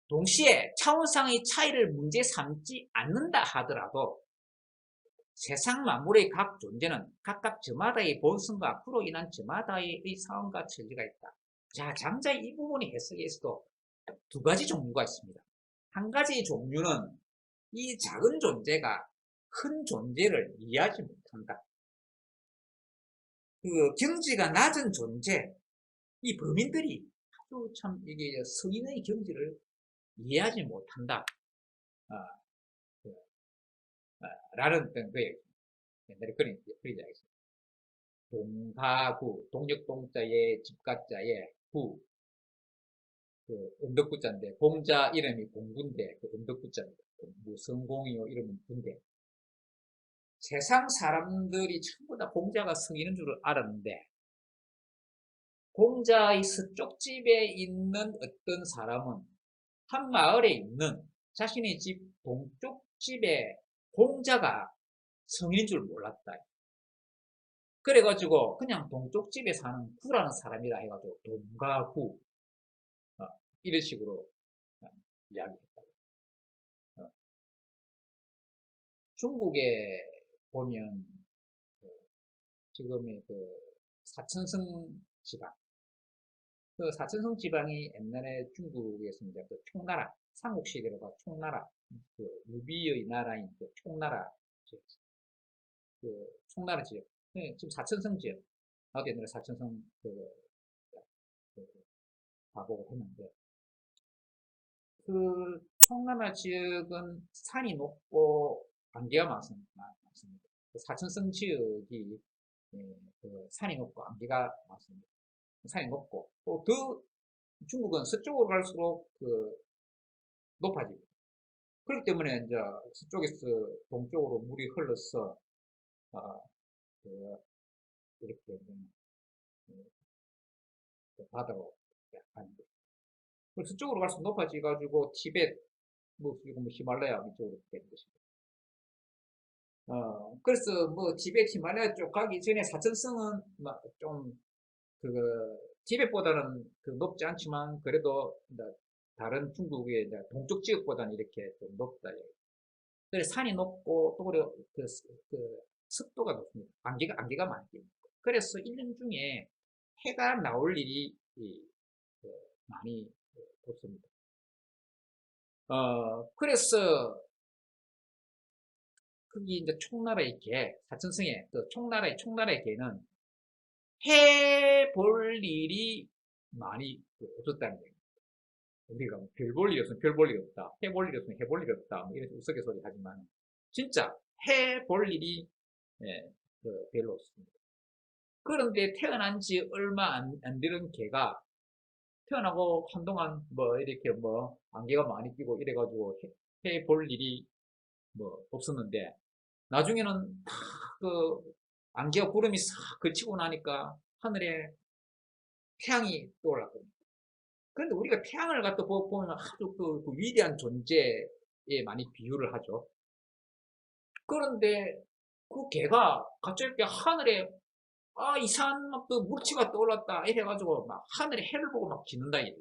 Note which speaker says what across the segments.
Speaker 1: 동시에 차원상의 차이를 문제 삼지 않는다 하더라도 세상 만물의 각 존재는 각각 저마다의 본성과 그로 인한 저마다의 상황과 처지가 있다. 자, 장자 이 부분의 해석에서도 두 가지 종류가 있습니다. 한 가지 종류는 이 작은 존재가 큰 존재를 이해하지 못한다. 그 경지가 낮은 존재, 이 범인들이 아주 참 이게 성인의 경지를 이해하지 못한다. 어, 그, 라는 어떤 거예요. 옛날에 그런 이야기가 있어요. 동가구, 동력동자에 집가자에 구, 그 언덕구자인데 공자 이름이 공군데 그 언덕구자입니다. 무성공이요 이름은 군대. 세상 사람들이 전부 다 공자가 성인인 줄 알았는데 공자의 서쪽 집에 있는 어떤 사람은 한 마을에 있는 자신의 집 동쪽 집에 공자가 성인인 줄 몰랐다. 그래가지고 그냥 동쪽 집에 사는 구라는 사람이라 해가지고 동가구 이런 식으로 이야기했다. 중국에 보면 지금의 그 사천성 지방, 그 사천성 지방이 옛날에 중국에서 이제 그 총나라, 삼국시대로가 총나라, 그 유비의 나라인 그 총나라 지역, 그 총나라 지역, 지금 사천성 지역, 나도 옛날에 사천성 그 가보고 했는데, 그 총나라 지역은 산이 높고 안개가 많습니다. 그 사천성 지역이 그 산이 높고 안개가 많습니다. 산이 높고 또 더 중국은 서쪽으로 갈수록 그 높아집니다. 그렇기 때문에 이제 서쪽에서 동쪽으로 물이 흘러서 그 이렇게 그 바다로 가는 거죠. 그래서 서쪽으로 갈수록 높아져가지고 티벳, 뭐 히말라야 이쪽으로 되는 것입니다. 그래서 뭐 티벳, 히말라야 쪽 가기 전에 사천성은 좀 그 티벳보다는 그 높지 않지만 그래도 다른 중국의 동쪽 지역보다는 이렇게 좀 높다. 그래서 산이 높고 또 그리고 그 습도가 높습니다. 안개가 많기 때문에. 그래서 1년 중에 해가 나올 일이 그 많이 없습니다. 그래서 거기 이제 총나라의 개, 사천성의 그 총나라의 개는 해 볼 일이 많이 없었다는 거예요. 우리가 별 볼 일이 없으면 별 볼 일이 없다. 해 볼 일이 없으면 해 볼 일이 없다. 뭐 이런 우스갯소리 하지만 진짜 해 볼 일이 별로 없습니다. 그런데 태어난 지 얼마 안 되는 개가 태어나고 한동안 뭐 이렇게 뭐 안개가 많이 끼고 이래가지고 해 볼 일이 뭐 없었는데 나중에는 그 안개와 구름이 싹 그치고 나니까 하늘에 태양이 떠올랐거든요. 그런데 우리가 태양을 갖다 보면 아주 그 위대한 존재에 많이 비유를 하죠. 그런데 그 개가 갑자기 이렇게 하늘에 이상한 막그 물체가 떠올랐다 이래가지고 막 하늘에 해를 보고 막 짖는다 이래.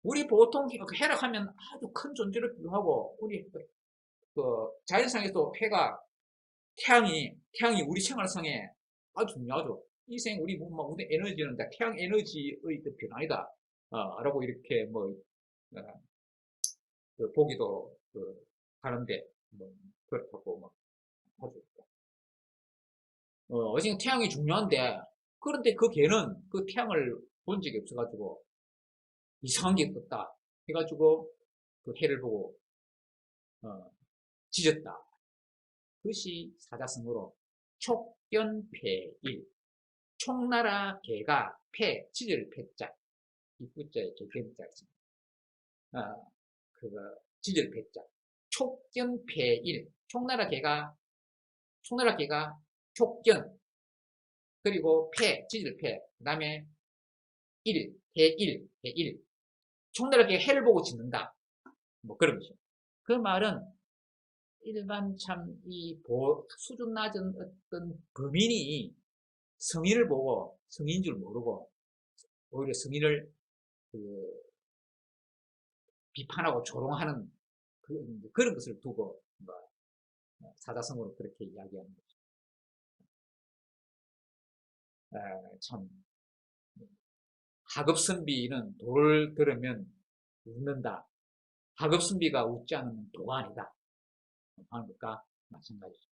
Speaker 1: 우리 보통 해를 하면 아주 큰 존재를 비유하고 우리 그 자연상에서 해가 태양이 우리 생활상에 아주 중요하죠. 이생 우리 우리 에너지는 태양 에너지의 그 변화이다. 라고 이렇게 뭐 그 보기도 하는데 뭐 그렇다고 막 하죠. 지금 태양이 중요한데 그런데 그 개는 그 태양을 본 적이 없어가지고 이상한 게 떴다 해가지고 그 해를 보고 짖었다. 그것이 사자성어로 촉견패일. 총나라 개가 짖을 패자 이 구자에 개견자 있습니다. 그거 짖을 패자 촉견패일. 총나라 개가 촉견 그리고 짖을 패 그 다음에 해일 총나라 개가 해를 보고 짖는다 뭐 그런 거죠. 그 말은 일반 참 이 수준 낮은 어떤 범인이 성인을 보고 성인인 줄 모르고 오히려 성인을 비판하고 조롱하는 그런 것을 두고 사자성어로 그렇게 이야기하는 거죠. 참 하급선비는 돌을 들으면 웃는다. 하급선비가 웃지 않으면 도가 아니다 하는 것과 마찬가지죠.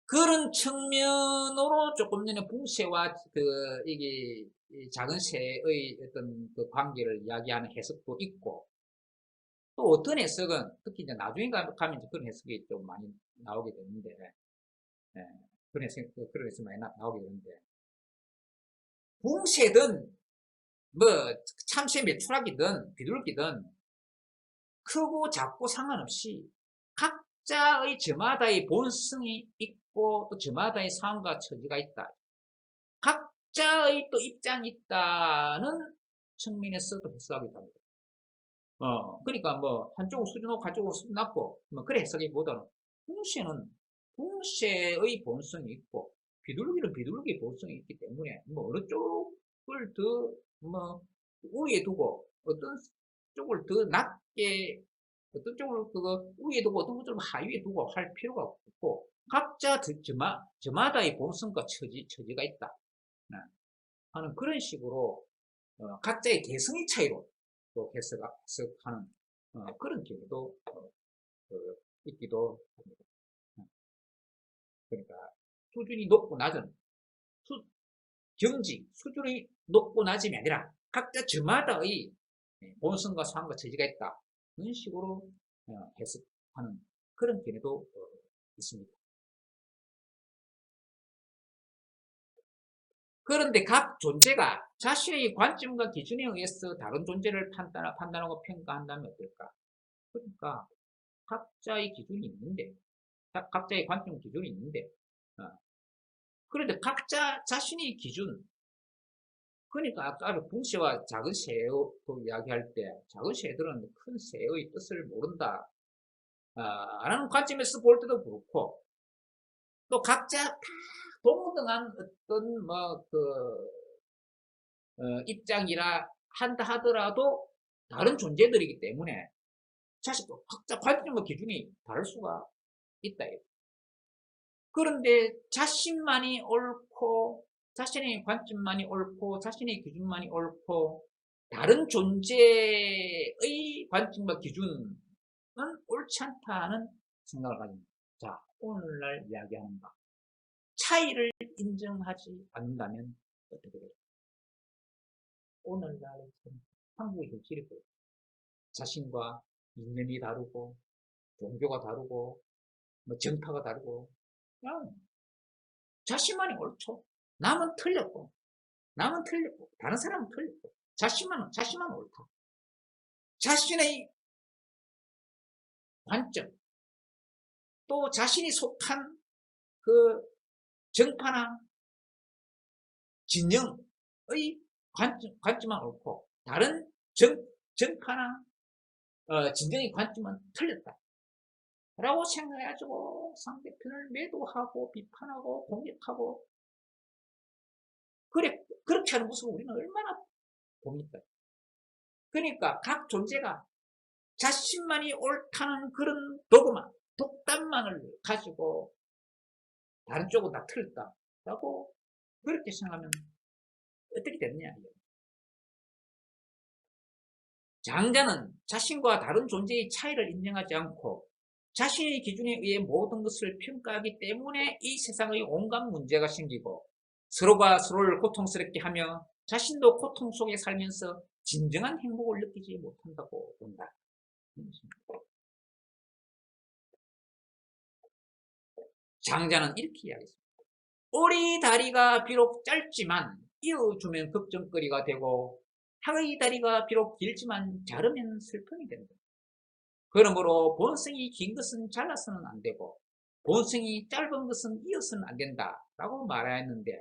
Speaker 1: 그런 측면으로 조금 전에 붕새와 이게 작은 새의 어떤 그 관계를 이야기하는 해석도 있고, 또 어떤 해석은 특히 이제 나중에 가면 이제 그런 해석이 좀 많이 나오게 되는데, 예, 그런 해석 많이 나오게 되는데, 붕새든 뭐 참새 메추라기든 비둘기든 크고 작고 상관없이 각자의 저마다의 본성이 있고 또 저마다의 상황과 처지가 있다. 각자의 또 입장이 있다는 측면에서도 해석하기도 합니다. 그러니까 뭐 한쪽은 수준 높고 한쪽은 수준 낮고 뭐 그래 해석하기보다는 붕새의 본성이 있고 비둘기는 비둘기의 본성이 있기 때문에 뭐 어느 쪽을 더 뭐 우위에 두고 어떤 쪽을 더 낮게 어떤 쪽을 그거 위에 두고 어떤 쪽을 하위에 두고 할 필요가 없고 각자 저마다의 본성과 처지가 있다 하는 그런 식으로 각자의 개성의 차이로 또 해석하는 그런 경우도 있기도 합니다. 그러니까 수준이 높고 낮은 경지 수준이 높고 낮음이 아니라 각자 저마다의 본성과 상황과 처지가 있다 이런 식으로 해석하는 그런 견해도 있습니다. 그런데 각 존재가 자신의 관점과 기준에 의해서 다른 존재를 판단하고 평가한다면 어떨까? 그러니까 각자의 기준이 있는데, 각자의 관점 기준이 있는데, 그런데 각자 자신의 기준, 그러니까 아까 붕새와 작은 새도 이야기할 때 작은 새들은 큰 새의 뜻을 모른다 라는 관점에서 볼 때도 그렇고 또 각자 다 동등한 어떤 입장이라 한다 하더라도 다른 존재들이기 때문에 사실 각자 관점과 기준이 다를 수가 있다. 그런데 자신만이 옳고 자신의 관점만이 옳고 자신의 기준만이 옳고 다른 존재의 관점과 기준은 옳지 않다는 생각을 가집니다. 자, 오늘날 이야기하는 바 차이를 인정하지 않는다면 어떻게 될까? 오늘날 한국의 현실이 그래요. 자신과 이념이 다르고 종교가 다르고 뭐 정파가 다르고 그냥 자신만이 옳죠. 남은 틀렸고 다른 사람은 틀렸고 자신만 옳다. 자신의 관점 또 자신이 속한 그 정파나 진영의 관점만 옳고 다른 정파나 진영의 관점은 틀렸다 라고 생각해가지고 상대편을 매도하고 비판하고 공격하고 그렇게 하는 모습을 우리는 얼마나 봅니까? 그러니까 각 존재가 자신만이 옳다는 그런 도구만 독단만을 가지고 다른 쪽은 다 틀렸다라고 그렇게 생각하면 어떻게 되느냐. 장자는 자신과 다른 존재의 차이를 인정하지 않고 자신의 기준에 의해 모든 것을 평가하기 때문에 이 세상의 온갖 문제가 생기고 서로가 서로를 고통스럽게 하며 자신도 고통 속에 살면서 진정한 행복을 느끼지 못한다고 본다. 장자는 이렇게 이야기했습니다. 오리 다리가 비록 짧지만 이어주면 걱정거리가 되고 닭의 다리가 비록 길지만 자르면 슬픔이 된다. 그러므로 본성이 긴 것은 잘라서는 안 되고 본성이 짧은 것은 이어서는 안 된다 라고 말하였는데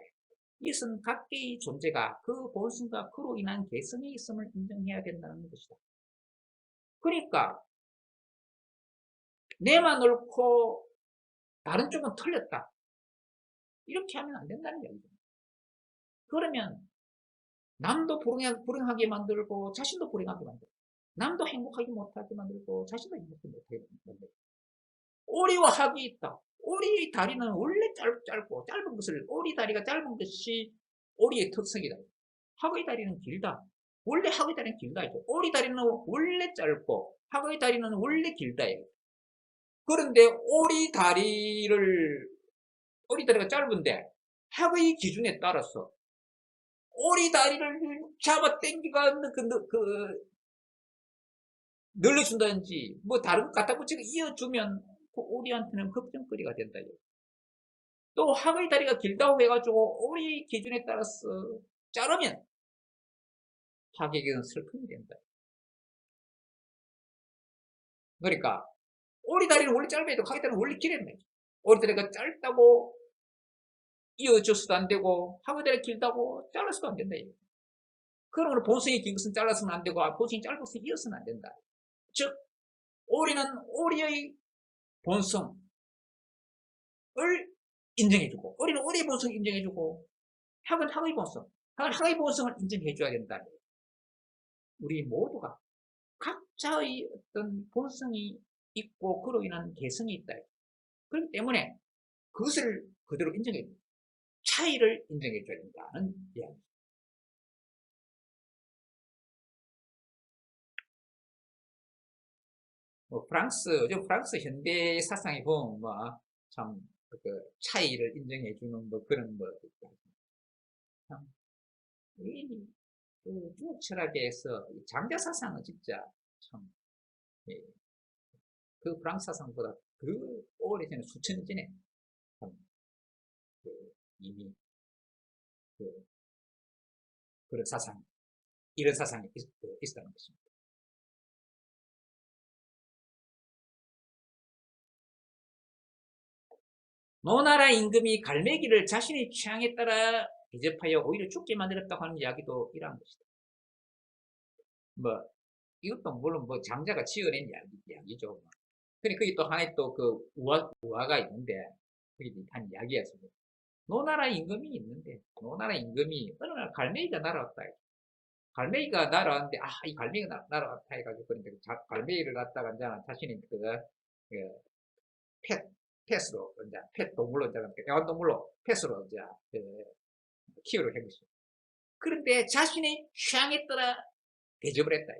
Speaker 1: 이것은 각계의 존재가 그 본성과 그로 인한 개성이 있음을 인정해야 된다는 것이다. 그러니까 내만 옳고 다른 쪽은 틀렸다 이렇게 하면 안 된다는 얘기죠. 그러면 남도 불행하게 만들고 자신도 불행하게 만들고 남도 행복하게 못하게 만들고 자신도 행복하게 못하게 만들고 오리와 학이 있다. 오리의 다리는 원래 짧고 짧은 것을 오리 다리가 짧은 것이 오리의 특성이다. 학의 다리는 길다. 원래 학의 다리는 길다. 오리 다리는 원래 짧고 학의 다리는 원래 길다. 그런데 오리 다리가 짧은데 학의 기준에 따라서 오리 다리를 잡아 당기가 늘려준다든지 뭐 다른 것 갖다 붙이고 이어주면 그 오리한테는 걱정거리가 된다. 또 학의 다리가 길다고 해가지고 오리 기준에 따라서 자르면 학에게는 슬픔이 된다. 그러니까 오리 다리는 원래 짧아도 학의 다리는 원래 길었네. 오리 다리가 짧다고 이어줘서도 안 되고 학의 다리가 길다고 잘라서도 안 된다. 그러므로 본성이 긴 것은 잘라서는 안 되고 본성이 짧은 것은 이어서는 안 된다. 즉 오리는 오리의 본성을 인정해주고 오리는 오리의 본성을 인정해주고 학은 학의 본성, 학은 학의 본성을 인정해줘야 된다. 우리 모두가 각자의 어떤 본성이 있고 그로 인한 개성이 있다. 그렇기 때문에 그것을 그대로 인정해 차이를 인정해줘야 된다는 이야기. 프랑스 현대 사상에 보면 참 그 차이를 인정해주는 그런 참 그 중국 철학에서 장자 사상은 진짜 참 예, 그 프랑스 사상보다 그 오래전에 수천 년 전에 참 이미 그, 그런 사상 이런 사상이 있었다는 것입니다. 노나라 임금이 갈매기를 자신의 취향에 따라 대접하여 오히려 죽게 만들었다고 하는 이야기도 이러한 것이다. 이것도 물론 장자가 지어낸 이야기죠. 근데 그게 또 하나의 또 그 우화가 있는데, 그게 한 이야기였습니다. 노나라 임금이 있는데, 노나라 임금이 어느 날 갈매기가 날아왔다. 갈매기가 날아왔는데, 이 갈매기가 날아왔다 해가지고, 그런데 갈매기를 갖다가 이제 자신이 펫으로, 이제 펫 동물로, 이제 애완동물로, 펫으로 이제 키우려 한 것이죠. 그런데 자신의 취향에 따라 대접을 했다.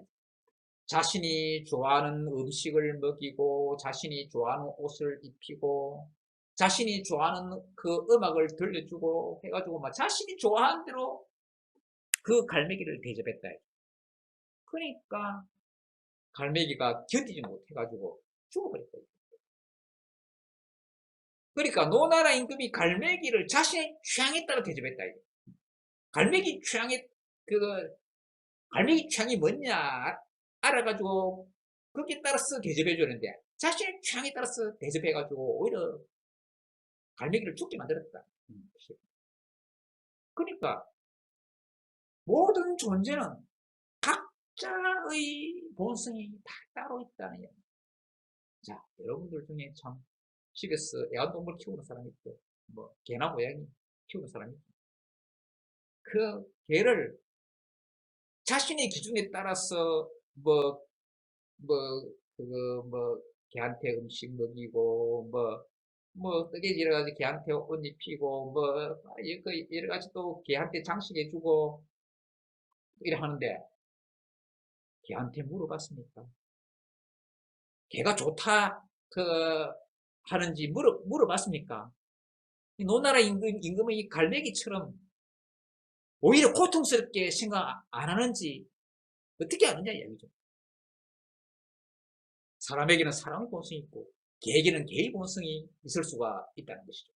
Speaker 1: 자신이 좋아하는 음식을 먹이고 자신이 좋아하는 옷을 입히고 자신이 좋아하는 그 음악을 들려주고 해가지고 자신이 좋아하는 대로 그 갈매기를 대접했다. 그러니까 갈매기가 견디지 못해가지고 죽어버렸다. 그러니까 노나라 임금이 갈매기를 자신의 취향에 따라 대접했다. 갈매기 취향이 뭐냐 알아가지고 거기에 따라서 대접해주는데 자신의 취향에 따라서 대접해가지고 오히려 갈매기를 죽게 만들었다. 그러니까 모든 존재는 각자의 본성이 다 따로 있다는 얘기. 자, 여러분들 중에 참 집에서 애완동물 키우는 사람이 있고 개나 고양이 키우는 사람이 있고 그 개를 자신의 기준에 따라서 개한테 음식 먹이고, 뜨개질 해가지고 개한테 옷 입히고, 여러 가지 또 개한테 장식해주고, 이래 하는데, 개한테 물어봤습니까? 개가 좋다, 하는지 물어봤습니까? 노나라 임금의 갈매기처럼 오히려 고통스럽게 생각 안 하는지 어떻게 아느냐 이야기죠. 사람에게는 사람의 본성이 있고 개에게는 개의 본성이 있을 수가 있다는 것이죠.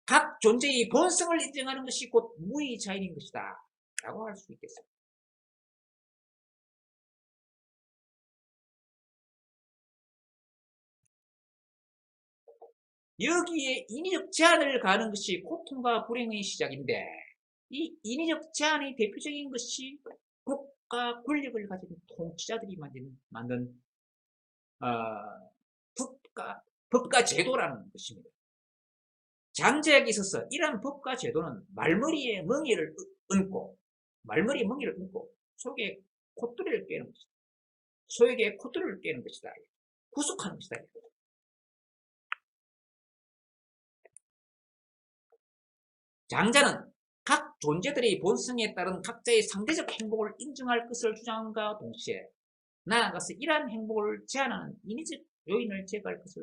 Speaker 1: 각 존재의 본성을 인정하는 것이 곧 무의자인인 것이다 라고 할 수 있겠습니다. 여기에 인위적 제한을 가하는 것이 고통과 불행의 시작인데 이 인위적 제한의 대표적인 것이 국가 권력을 가진 통치자들이 만든 법과 제도라는 것입니다. 장자에게 있어서 이러한 법과 제도는 말머리에 멍이를 얹고 속에 콧뚜리를 꿰는 것이다. 소에게 콧뚜리를 꿰는 것이다. 구속하는 것이다. 장자는 각 존재들의 본성에 따른 각자의 상대적 행복을 인정할 것을 주장함과 동시에 나아가서 이러한 행복을 제한하는 인위적 요인을 제거할 것을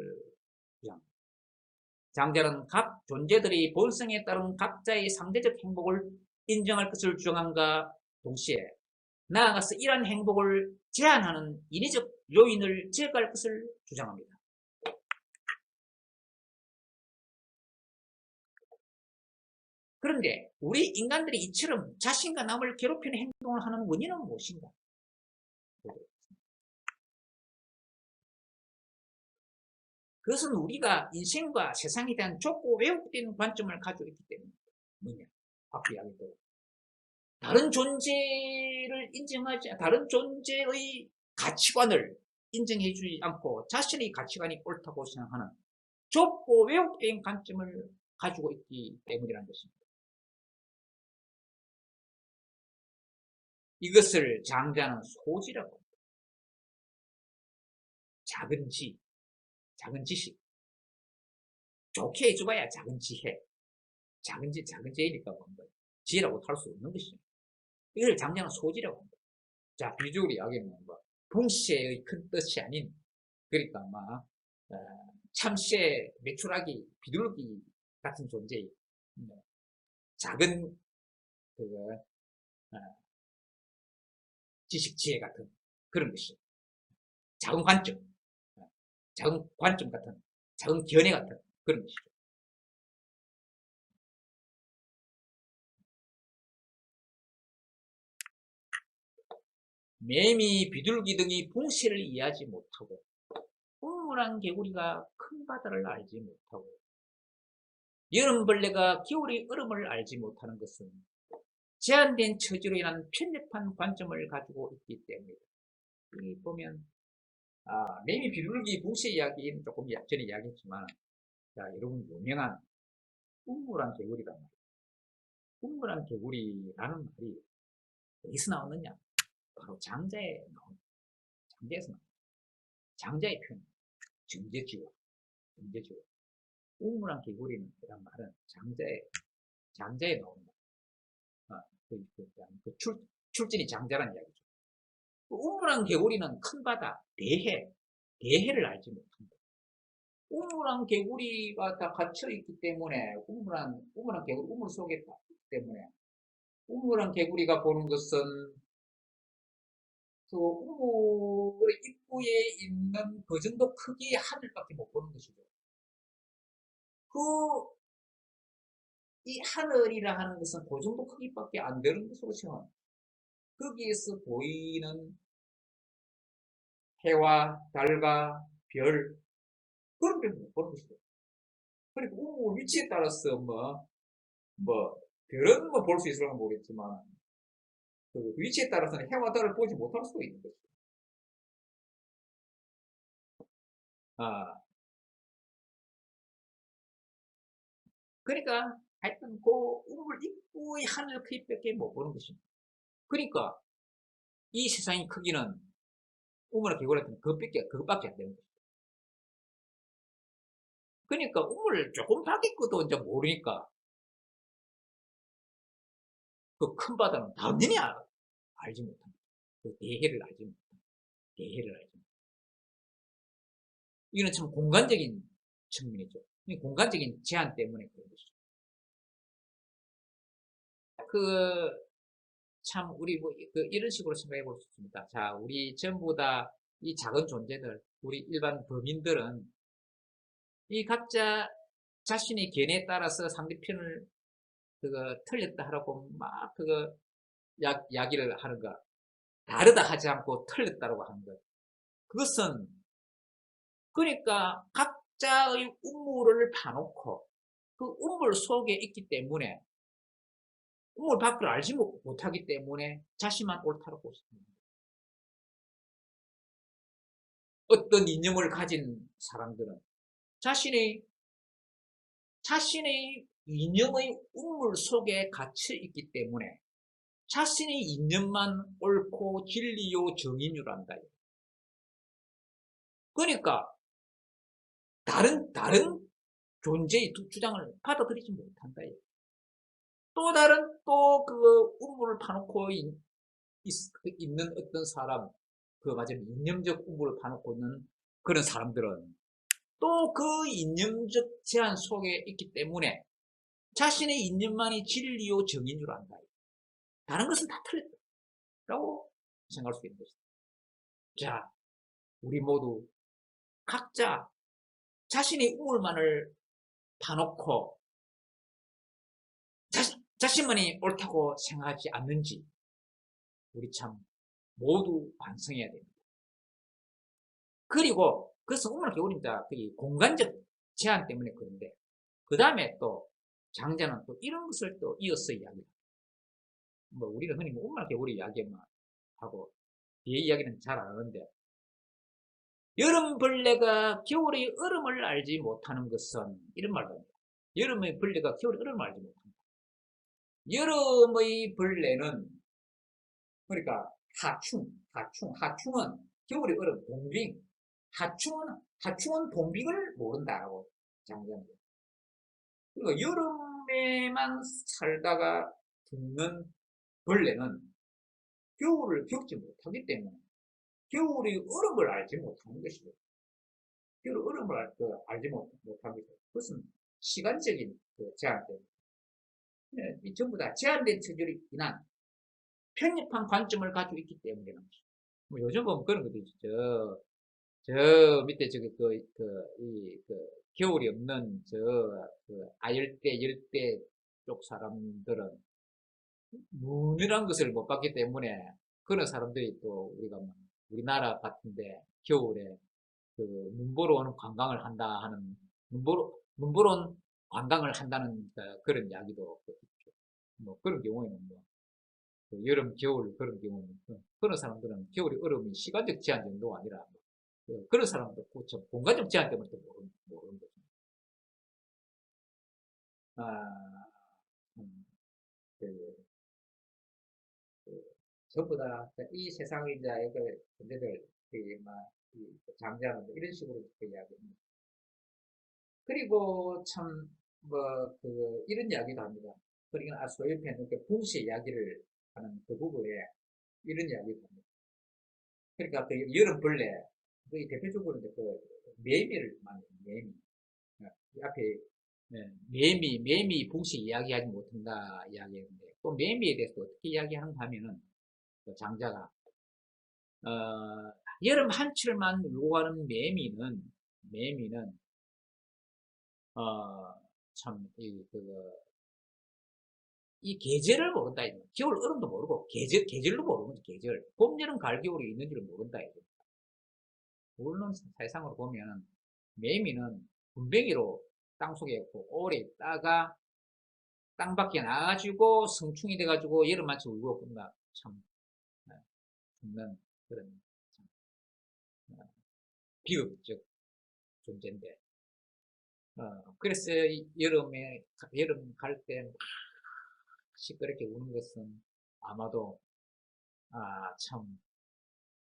Speaker 1: 주장합니다. 장자는 각 존재들의 본성에 따른 각자의 상대적 행복을 인정할 것을 주장함과 동시에 나아가서 이러한 행복을 제한하는 인위적 요인을 제거할 것을 주장합니다. 그런데 우리 인간들이 이처럼 자신과 남을 괴롭히는 행동을 하는 원인은 무엇인가? 그것은 우리가 인생과 세상에 대한 좁고 왜곡된 관점을 가지고 있기 때문입니다. 뭐냐? 앞에 이야기했던 다른 존재의 가치관을 인정해주지 않고 자신의 가치관이 옳다고 생각하는 좁고 왜곡된 관점을 가지고 있기 때문이라는 것입니다. 이것을 장자는 소지라고 합니다. 작은 지식. 좋게 해줘봐야 작은 지혜. 작은 지혜니까 뭐 지혜라고 할 수 없는 것이죠. 이걸 장자는 소지라고 합니다. 자, 비주얼 이야기는 뭐 봉쇄의 큰 뜻이 아닌, 그러니까 막 참새, 메추라기, 비둘기 같은 존재의 작은 지식, 지혜 같은 그런 것이 작은 관점 같은, 작은 견해 같은 그런 것이죠. 매미, 비둘기 등이 봉쇄를 이해하지 못하고 우물한 개구리가 큰 바다를 알지 못하고 여름벌레가 겨울의 얼음을 알지 못하는 것은 제한된 처지로 인한 편협한 관점을 가지고 있기 때문이다. 여기 보면 매미, 비둘기 봉쇄 이야기는 조금 전에 이야기했지만, 자, 여러분 유명한 우물한 개구리란 말이에요. 우물한 개구리라는 말이 어디서 나오느냐? 바로 장자에서 나옵니다. 장자의 표현, 정제지어. 우물한 개구리는 이란 말은 장자에 나옵니다. 출진이 장자라는 이야기죠. 우물한 개구리는 큰 바다, 대해를 알지 못합니다. 우물한 개구리가 다 갇혀있기 때문에, 우물한 개구리, 우물 속에 있기 때문에, 우물한 개구리가 보는 것은 그 우물의 입구에 있는 그 정도 크기의 하늘밖에 못 보는 것이죠. 이 하늘이라 하는 것은 그 정도 크기밖에 안 되는 것으로 생각합니다. 거기에서 보이는 해와 달과 별, 그런 걸 못 보는 것이죠. 그리고 우물 위치에 따라서 별은 볼 수 있을까 모르겠지만, 그 위치에 따라서는 해와 달을 보지 못할 수도 있는 것이죠. 그러니까 하여튼 그 우물 입구의 하늘 크기밖에 못 보는 것입니다. 그러니까 이 세상의 크기는 우물의 개구리한테는 그것밖에 안 되는 것입니다. 그러니까 우물 조금 밖에 것도 이제 모르니까 그 큰 바다는 당연히 알지 못합니다. 그 대해를 알지 못합니다. 이거는 참 공간적인 측면이죠. 공간적인 제한 때문에 그런 것이죠. 참 우리 이런 식으로 생각해 볼 수 있습니다. 자, 우리 전부 다 이 작은 존재들, 우리 일반 범인들은 이 각자 자신의 견해에 따라서 상대편을 틀렸다 하라고 막 이야기를 하는 거, 다르다 하지 않고 틀렸다라고 하는 것. 그것은 그러니까 각자의 음모를 파놓고 그 음모 속에 있기 때문에, 음모 밖을 알지 못하기 때문에 자신만 옳다라고 싶습니다. 어떤 이념을 가진 사람들은 자신의 이념의 우물 속에 갇혀 있기 때문에 자신의 이념만 옳고 진리요 정인 줄 안다. 그러니까 다른 존재의 주장을 받아들이지 못한다. 또 다른 또 그 우물을 파놓고 있는 어떤 사람, 그 맞은 이념적 우물을 파놓고 있는 그런 사람들은 또 그 이념적 제한 속에 있기 때문에 자신의 이념만이 진리요 정인 줄 안다. 다른 것은 다 틀렸다라고 생각할 수 있는 것이다. 자, 우리 모두 각자 자신의 우물만을 파놓고 자신만이 옳다고 생각하지 않는지 우리 참 모두 반성해야 됩니다. 그리고 그것은 우물 개울입니다. 공간적 제한 때문에 그런데 그 다음에 또 장자는 또 이런 것을 또 이어서 이야기합니다. 뭐 우리는 흔히 우물 개울의 이야기만 하고 뒤에 이야기는 잘 안 하는데 여름벌레가 겨울의 얼음을 알지 못하는 것은 이런 말도 합니다. 여름의 벌레가 겨울의 얼음을 알지 못한다. 여름의 벌레는 그러니까 하충은 겨울의 얼음, 동빙. 하충은 동빙을 모른다라고 장자합니다. 그리고 여름에만 살다가 죽는 벌레는 겨울을 겪지 못하기 때문에 겨울의 얼음을 알지 못하는 것이죠. 겨울의 얼음을 알지 못하는 것이죠. 그것은 시간적인 제한 때문에. 이 전부 다 제한된 체질로 인한 편협한 관점을 가지고 있기 때문에 뭐 요즘 보면 그런 것도 있죠. 저 밑에 저기 겨울이 없는 열대 쪽 사람들은 눈이란 것을 못 봤기 때문에 그런 사람들이 또 우리나라 같은데 겨울에 눈 보러 오는 관광을 한다 하는 눈 보러 온 관광을 한다는 그런 이야기도 있죠. 뭐 그런 경우에는 여름, 겨울 그런 경우는 그런 사람들은 겨울이 얼음이 시간적 제한 정도가 아니라 그런 사람도 공간적 제한 때문에 또 모르는 거죠. 전부 다 이 세상의 문제들, 장자는 이런 식으로 이야기합니다. 그리고 참 이런 이야기도 합니다. 그러니까 소유편 붕시 이야기를 하는 그 부분에 이런 이야기도 합니다. 그러니까 여름벌레 대표적으로 매미를 만든 매미. 앞에 매미 붕시 이야기하지 못한다 이야기했는데 또 매미에 대해서 어떻게 이야기하는가 하면은 장자가 여름 한철만 울고 가는 매미는 참 이 계절을 모른다. 겨울 얼음도 모르고 계절도 모르는 거죠. 계절. 봄, 여름, 가을, 겨울이 있는지를 모른다. 물론 세상으로 보면 매미는 군뱅이로 땅속에 오래 있다가 땅 밖에 나가지고 성충이 돼가지고 여름마치 울고 끝나 참 죽는 그런 참 비극적 존재인데 그래서 여름 갈 때 시끄럽게 우는 것은 아마도 참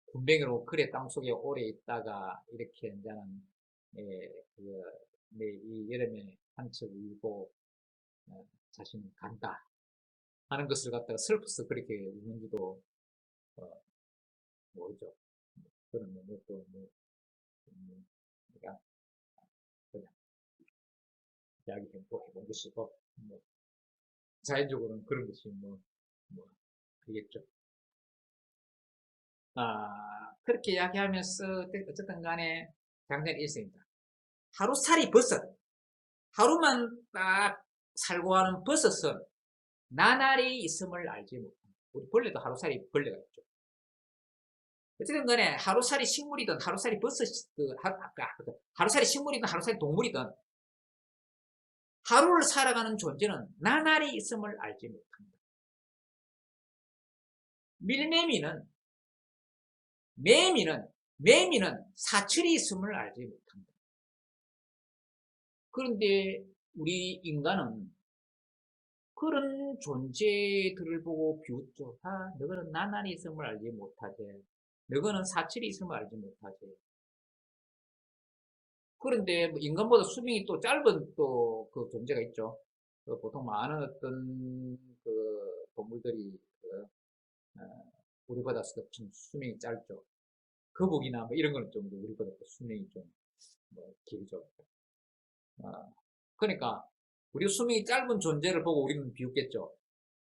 Speaker 1: 군뱅이로 그래 땅속에 오래 있다가 이렇게 이제는 이 여름에 한철 울고 자신은 간다 하는 것을 갖다가 슬퍼서 그렇게 우는지도 모르죠. 그런 것도 우리가 그냥 이야기해본 것이고 자연적으로는 그런 것이 되겠죠. 그렇게 이야기하면서 어쨌든 간에 장면이 있습니다. 하루살이 버섯, 하루만 딱 살고 하는 버섯은 나날이 있음을 알지 못합니다. 우리 벌레도 하루살이 벌레가 있죠. 어쨌든 간에 하루살이 식물이든 하루살이 버섯, 하루살이 식물이든 하루살이 동물이든 하루를 살아가는 존재는 나날이 있음을 알지 못합니다. 매미는 매미는 사철이 있음을 알지 못한다. 그런데 우리 인간은 그런 존재들을 보고 비웃죠. 아, 너희는 나날이 있음을 알지 못하지. 너희는 사철이 있음을 알지 못하지. 그런데 뭐 인간보다 수명이 또 짧은 또 그 존재가 있죠. 보통 많은 어떤 그 동물들이 어, 우리보다 좀 수명이 짧죠. 거북이나 뭐 이런 거는 좀 우리보다 또 수명이 좀 뭐 길죠. 그러니까 우리 수명이 짧은 존재를 보고 우리는 비웃겠죠.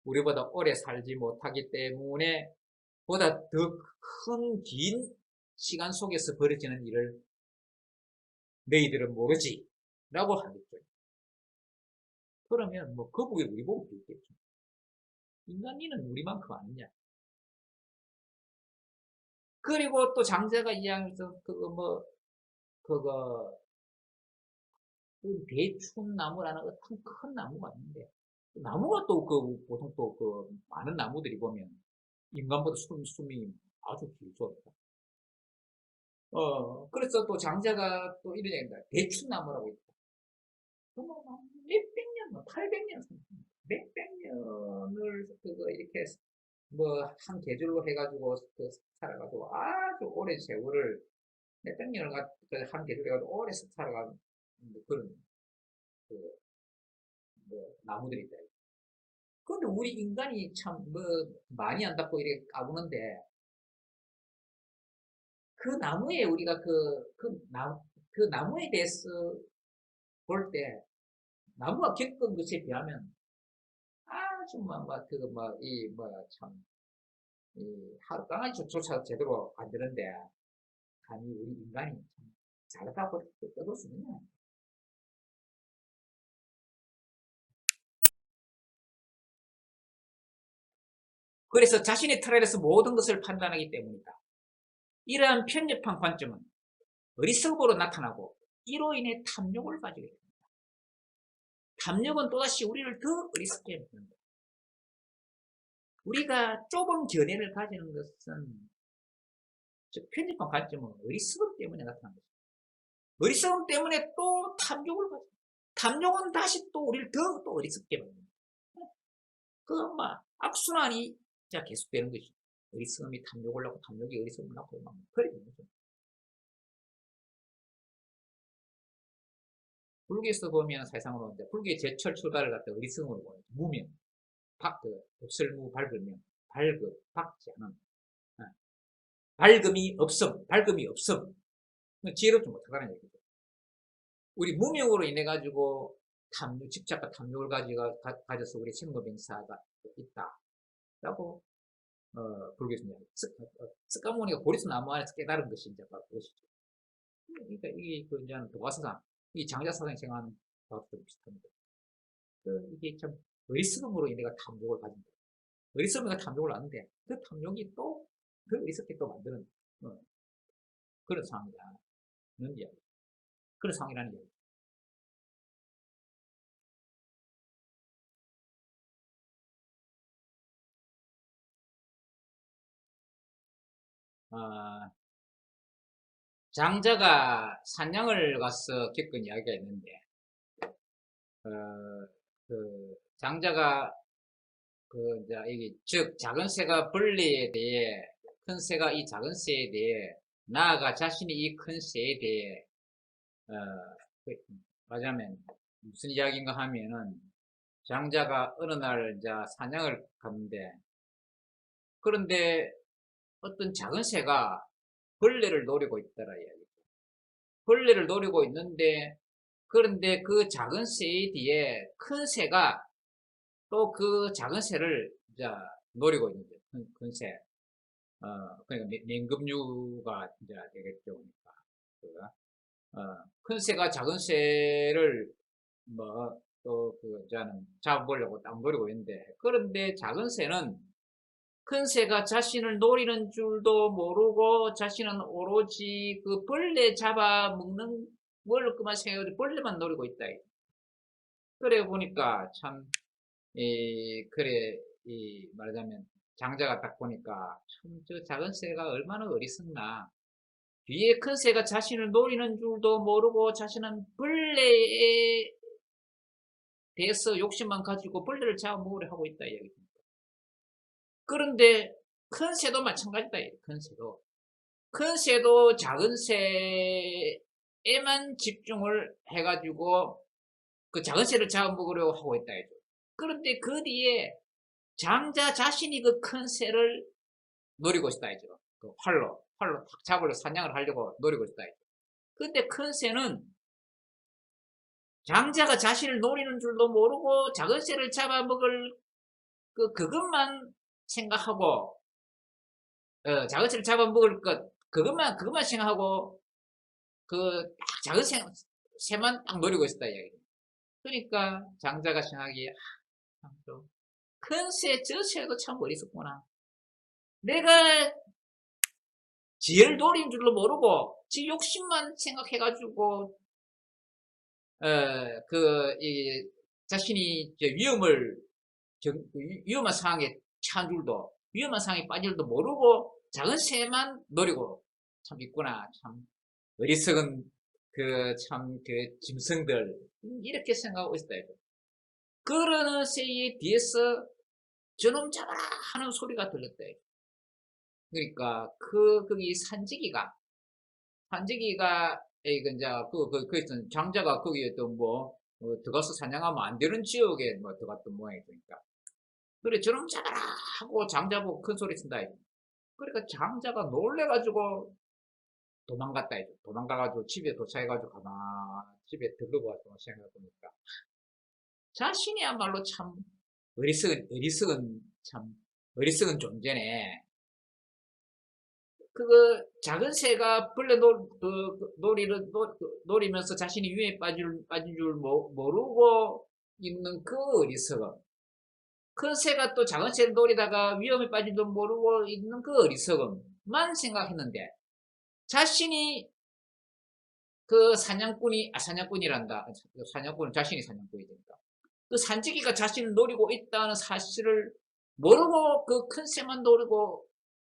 Speaker 1: 우리보다 오래 살지 못하기 때문에 보다 더 큰 긴 시간 속에서 벌어지는 일을 너희들은 모르지 라고 하겠죠. 그러면 뭐 거북이 우리 보고 비웃겠죠. 인간이는 우리만큼 아니냐. 그리고 또 장자가 이야기해서 그거 뭐 그거 그 대추나무라는 어떤 큰 나무가 있는데 나무가 또 그 보통 또 그 많은 나무들이 보면 인간보다 숨이 아주 길죠. 그래서 또 장자가 또 이런 얘기입니다. 대추나무라고 있다. 그뭐 몇백 년, 뭐 800년, 몇백 년을 그거 이렇게 뭐 한 계절로 해가지고 그 살아가지고 아주 오랜 세월을 몇백 년을 한 계절 해가지고 오래 살아가는 그런 그 뭐 나무들이 있다. 그런데 우리 인간이 참 뭐 많이 안다고 이렇게 까부는데 그 나무에 우리가 그 나무에 대해서 볼 때 나무가 겪은 것에 비하면 아주 하루 강아지조차 제대로 안 되는데 감히 우리 인간이 참 잘하다고 떠들 수 있냐. 그래서 자신의 틀에서 모든 것을 판단하기 때문이다. 이러한 편협한 관점은 어리석음으로 나타나고 이로 인해 탐욕을 가지게 됩니다. 탐욕은 또다시 우리를 더 어리석게 만듭니다. 우리가 좁은 견해를 가지는 것은 즉 편협한 관점은 어리석음 때문에 나타난 것입니다. 어리석음 때문에 또 탐욕을 가집니다. 탐욕은 다시 또 우리를 더 또 어리석게 만듭니다. 그막 악순환이 계속되는 것이죠. 어리석음이 탐욕을 낳고 탐욕이 어리석음을 낳고 막 그래 되는 거죠. 불교에서 보면 사실상으로 이제 불교의 제철 출가를 갖다 어리석음으로 보는 무명, 옥설무 밝으면 밝그 밝지 않은 밝음이 없음, 밝음이 없음, 지혜롭지 못하다는 얘기죠. 우리 무명으로 인해 가지고 집착과 탐욕을 가져서 우리 생로병사가 있다라고 불교에서 스카모니가 고리스 나무 안에서 깨달은 것이 이제 바로 그것이죠. 그러니까 이게 그 이제 도가사상, 이 장자사상이 생각하는 바로 좀 비슷합니다. 이게 참 어리석음으로 인해가 탐욕을 가진다. 어리석음이 탐욕을 하는데 그 탐욕이 또 그 어리석게 또 만드는 그런 상황이라는 이야기. 그런 상황이라는 이야기. 어, 장자가 산양을 가서 겪은 이야기가 있는데, 어, 장자가 이제 이게 즉 작은 새가 벌레에 대해 큰 새가 이 작은 새에 대해 나아가 자신이 이 큰 새에 대해 어, 그, 말하자면 무슨 이야기인가 하면은 장자가 어느 날 이제 사냥을 갔는데 그런데 어떤 작은 새가 벌레를 노리고 있더라 이야기. 벌레를 노리고 있는데 그런데 그 작은 새 뒤에 큰 새가 또 그 작은 새를 이제 노리고 있는 거예요. 큰 새. 그러니까 맹금류가 이제 되겠죠. 그러니까. 큰 새가 작은 새를 뭐 또 저는 잡아보려고 딱 노리고 있는데 그런데 작은 새는 큰 새가 자신을 노리는 줄도 모르고 자신은 오로지 그 벌레 잡아먹는 걸 그만 생각하고 벌레만 노리고 있다. 그래 보니까 참, 그래, 말하자면 장자가 딱 보니까 참 저 작은 새가 얼마나 어리석나. 뒤에 큰 새가 자신을 노리는 줄도 모르고 자신은 벌레에 대해서 욕심만 가지고 벌레를 잡아먹으려 하고 있다 이야기입니다. 그런데 큰 새도 마찬가지다. 큰 새도 작은 새에만 집중을 해가지고 그 작은 새를 잡아먹으려고 하고 있다. 그런데 그 뒤에 장자 자신이 그 큰 새를 노리고 있다. 그 활로 탁 잡으려 사냥을 하려고 노리고 있다. 근데 큰 새는 장자가 자신을 노리는 줄도 모르고 작은 새를 잡아먹을 그것만 생각하고 작은 새를 잡아먹을 것 그것만 생각하고 그 작은 새만 딱 노리고 있었다 이야기. 그러니까 장자가 생각하기에 큰 새, 저 새도 참 어리석구나. 내가 지혜를 노린 줄도 모르고 지 욕심만 생각해가지고 자신이 위험한 상황에 처한 줄도 위험한 상황에 빠질 줄도 모르고 작은 새만 노리고 참 있구나. 참 어리석은 그 짐승들 이렇게 생각하고 있어요. 그러는 새의 뒤에서 저놈 잡아라 하는 소리가 들렸대요. 그러니까 거기 산지기가 있던 장자가 거기에 또 들어가서 사냥하면 안 되는 지역에 들어갔던 모양이니까. 그래 저놈 잡아라 하고 장자 보고 큰 소리 친다. 그러니까 장자가 놀래가지고 도망갔다. 도망가가지고 집에 도착해가지고 집에 들러고 와서 생각해보니까 자신이야말로 참 어리석은 존재네. 작은 새가 벌레 노리면서 자신이 위에 빠진 줄 모르고 있는 그 어리석음. 큰 새가 또 작은 새를 노리다가 위험에 빠진 줄 모르고 있는 그 어리석음만 생각했는데, 자신이 사냥꾼은 자신이 사냥꾼이 되니까. 그 산지기가 자신을 노리고 있다는 사실을 모르고 그 큰 새만 노리고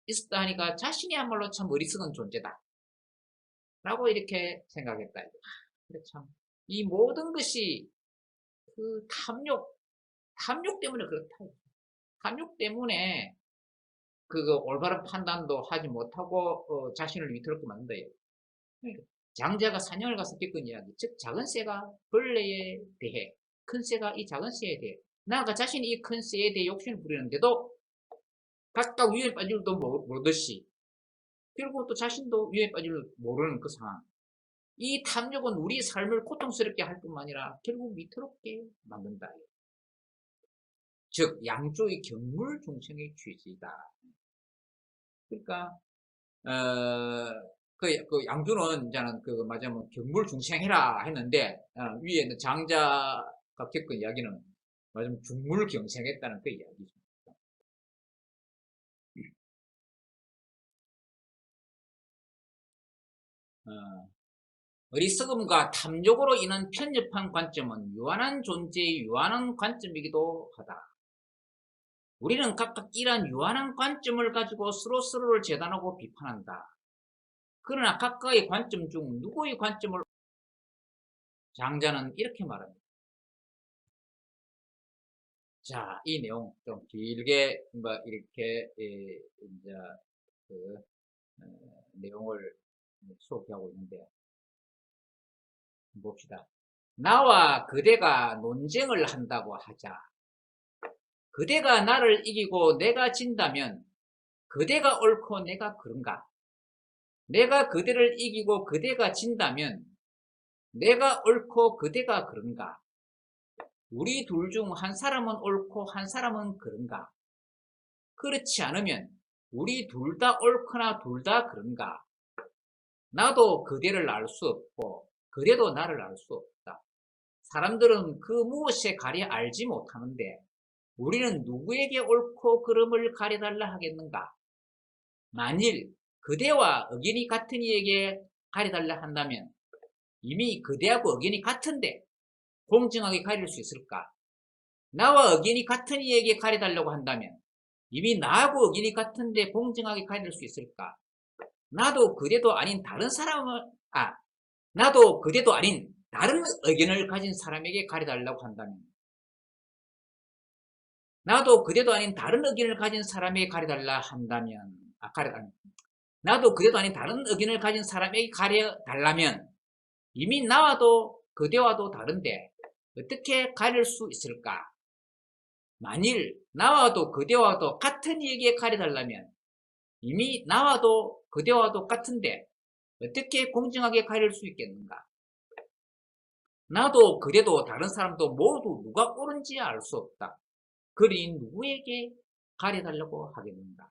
Speaker 1: 있었다 하니까 자신이야말로 참 어리석은 존재다 라고 이렇게 생각했다. 그래 참 이 모든 것이 그 탐욕 때문에 그렇다. 탐욕 때문에 올바른 판단도 하지 못하고 자신을 위태롭게 만든다. 그러니까 장자가 사냥을 가서 겪은 이야기, 즉 작은 새가 벌레에 대해, 큰 새가 이 작은 새에 대해, 나아가 자신이 이 큰 새에 대해 욕심을 부리는데도 각각 위에 빠질 줄도 모르듯이 결국 또 자신도 위에 빠질 줄 모르는 그 상황. 이 탐욕은 우리 삶을 고통스럽게 할 뿐만 아니라 결국 위태롭게 만든다. 즉 양쪽의 경물중생의 취지이다. 그러니까 그 양주는 이제는 맞으면 경물중생해라 했는데 위에 있는 장자가 겪은 이야기는 맞으면 중물경생했다는 그 이야기죠. 어리석음과 탐욕으로 인한 편협한 관점은 유한한 존재의 유한한 관점이기도 하다. 우리는 각각 이러한 유한한 관점을 가지고 서로를 재단하고 비판한다. 그러나 각각의 관점 중 누구의 관점을 장자는 이렇게 말합니다. 자, 이 내용 좀 길게 이렇게 이제 내용을 소개하고 있는데 봅시다. 나와 그대가 논쟁을 한다고 하자. 그대가 나를 이기고 내가 진다면 그대가 옳고 내가 그른가? 내가 그대를 이기고 그대가 진다면 내가 옳고 그대가 그른가? 우리 둘 중 한 사람은 옳고 한 사람은 그른가? 그렇지 않으면 우리 둘 다 옳거나 둘 다 그른가? 나도 그대를 알 수 없고 그대도 나를 알 수 없다. 사람들은 그 무엇에 가려 알지 못하는데 우리는 누구에게 옳고 그름을 가려달라 하겠는가? 만일 그대와 의견이 같은 이에게 가려달라 한다면 이미 그대하고 의견이 같은데 공정하게 가릴 수 있을까? 나와 의견이 같은 이에게 가려달라고 한다면 이미 나하고 의견이 같은데 공정하게 가릴 수 있을까? 나도 그대도 아닌 다른 사람을, 나도 그대도 아닌 다른 의견을 가진 사람에게 가려달라고 한다면, 나도 그대도 아닌 다른 의견을 가진 사람에게 가려달라 한다면, 나도 그대도 아닌 다른 의견을 가진 사람에게 가려달라면 이미 나와도 그대와도 다른데 어떻게 가릴 수 있을까? 만일 나와도 그대와도 같은 이에게 가려달라면 이미 나와도 그대와도 같은데 어떻게 공정하게 가릴 수 있겠는가? 나도 그대도 다른 사람도 모두 누가 옳은지 알 수 없다. 그리 누구에게 가려달라고 하겠는가?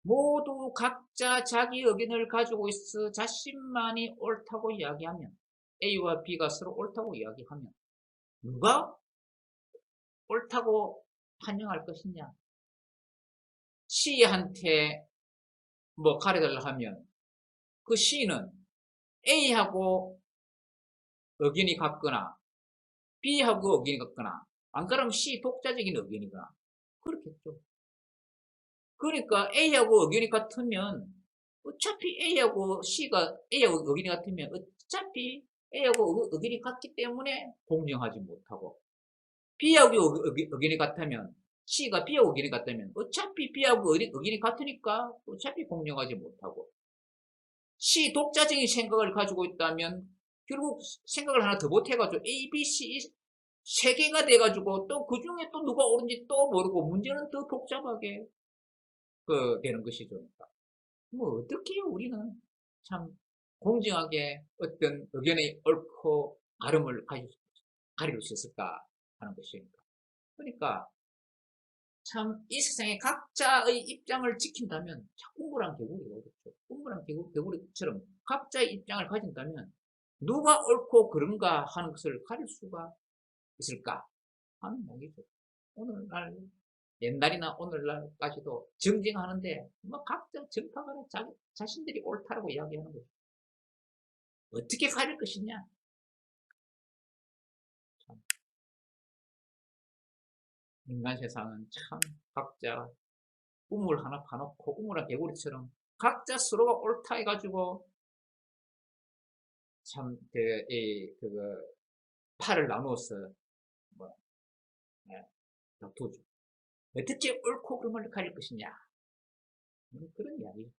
Speaker 1: 모두 각자 자기 의견을 가지고 있어 자신만이 옳다고 이야기하면, A와 B가 서로 옳다고 이야기하면 누가 옳다고 판정할 것이냐? C한테 뭐 가려달라 하면 그 C는 A하고 의견이 같거나 B하고 의견이 같거나, 안 그러면 C 독자적인 의견이거나 그렇겠죠. 그러니까 A하고 의견이 같으면 어차피 A하고 의견이 같으면 어차피 A하고 의견이 같기 때문에 공정하지 못하고, B하고 의견이 같다면, C가 B하고 의견이 같다면 어차피 B하고 의견이 같으니까 어차피 공정하지 못하고, C 독자적인 생각을 가지고 있다면 결국 생각을 하나 더 못해가지고 A, B, C 세 개가 돼가지고 또 그 중에 또 누가 옳은지 또 모르고 문제는 더 복잡하게 되는 것이죠. 뭐 어떻게 우리는 참 공정하게 어떤 의견의 옳고 가름을 가릴 수 있을까 하는 것이니까. 그러니까 참 이 세상에 각자의 입장을 지킨다면 참 우물안 개구리가 오겠죠. 우물안 개구리처럼 각자의 입장을 가진다면 누가 옳고 그른가 하는 것을 가릴 수가 있을까 하는 얘기죠. 오늘날 옛날이나 오늘날까지도 정쟁하는데 뭐 각자 정파간에 자신들이 옳다라고 이야기하는 거죠. 어떻게 가릴 것이냐? 참, 인간 세상은 참 각자 우물 하나 파놓고 우물한 개구리처럼 각자 서로가 옳다 해가지고 참 팔을 나누어서 뭐 다투죠. 어떻게 옳고 그름을 가릴 것이냐? 그런 이야기.